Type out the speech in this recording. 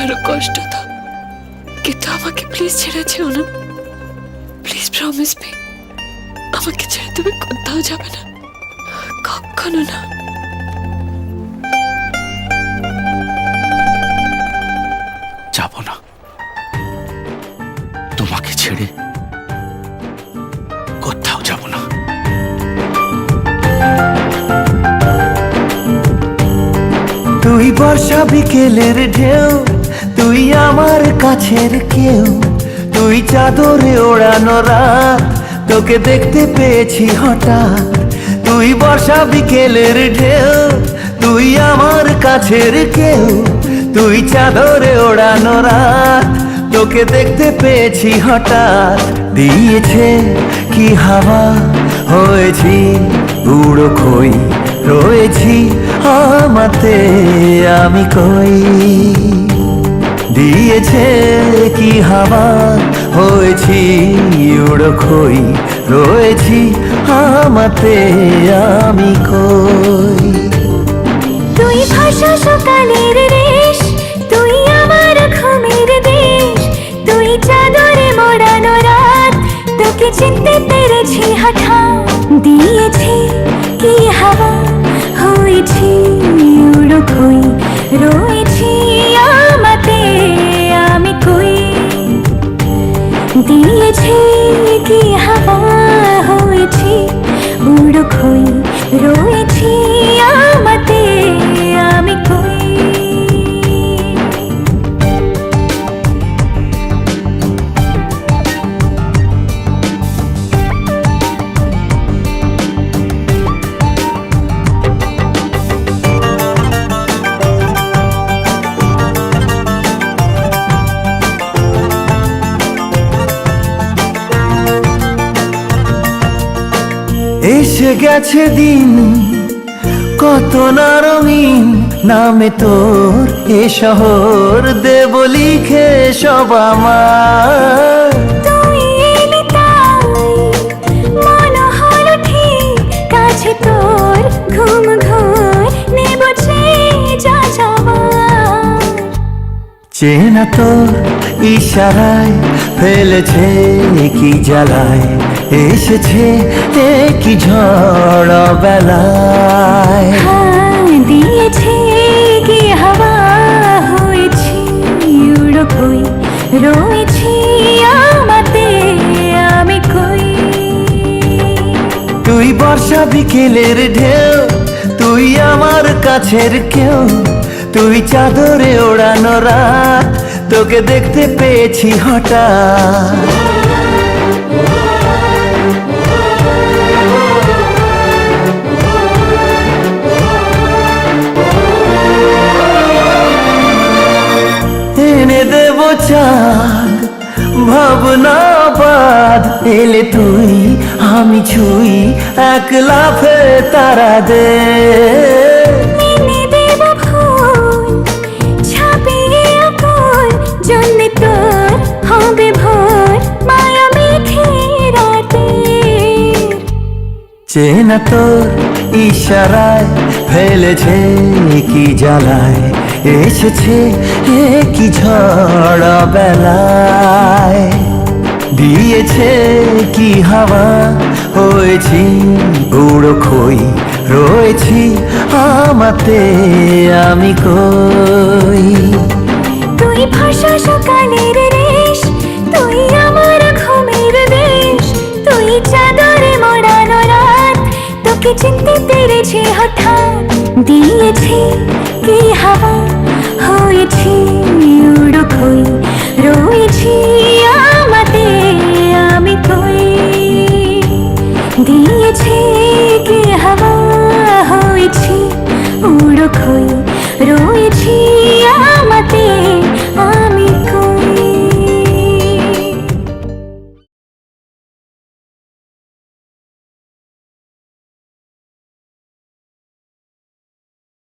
আরো কষ্ট দাও, কিন্তু আমাকে প্লিজ ছেড়ে যেও না। প্লিজ প্রমিস মি, আমাকে ছেড়ে তুমি কোথাও যাবে না, কখনো না। যাব না, তোমাকে ছেড়ে কোথাও যাব না। তুই বর্ষা বিকেলের ঢেউ, তুই আমার কাছের কেউ, তুই চাদরে ওড়ানো রাত, তোকে দেখতে পেয়েছি হঠাৎ। তুই বর্ষা বিকেলের ঢেউ, তুই আমার কাছের কেউ, তুই চাদরে ওড়ানো রাত, তোকে দেখতে পেয়েছি হঠাৎ। দিয়েছে কি হাওয়া, হয়েছি উড়ো খই, রয়েছি আমাতে আমি কই। দিয়েছে কি হাওয়া, হয়েছি উড়ো খই, রয়েছি আমাতে আমি কই। তুই ভাষা সকালের রেশ, তুই আমার ঘুমের দেশ, তুই চাদরে মোড়ানো রাত, তোকে চিনতে পেরেছি হঠাৎ। দিয়েছি কি হাওয়া, হয়েছি উড়ো খই, রয়েছি আমাতে আমি কই। দিয়েছি কি হাওয়া, হয়েছি উড়ো খই, রয়েছি আমাতে আমি কই। এসে গেছে দিন কত না রঙিন, নামে তোর এ শহর দেব লিখে সব আমার। তুই এলি তাই মনে হলো ঠিক, কাছে তোর ঘুম ঘোর নেব যা যাওয়ার। চেনা তোর ইশারায় ফেলেছে কি জ্বালায়, এসেছে কি ঝড় বেলায়। দিয়েছে কি হাওয়া, হয়েছি উড়ো খই, রয়েছি আমাতে আমি কই। তুই বর্ষা বিকেলের ঢেউ, তুই আমার কাছের কেউ, তুই চাদরে ওড়ানো রাত, তোকে দেখতে পেয়েছি হঠাৎ। এনে দেব চাঁদ ভাবনা বাদ, এলে তুই আমি ছুই এক লাফে তারা দে। এনে দেব ফুল ছাপিয়ে আকুল, জন্মে তোর হবে ভোর মায়া মেঘে রাতে। চেনা তোর ইশারায় ফেলেছে কি জ্বালায়, এসেছে কি ঝড় বেলায়। দিয়েছে কি হাওয়া, হয়েছি উড়ো খই, রয়েছি আমাতে আমি কই। তুই ভাষা সকালের রেশ, তুই আমার ঘুমের দেশ, তুই চাদরে মোড়ানো রাত, তোকে চিনতে পেরেছি হঠাৎ। দিয়েছি কি হাওয়া, হয়েছি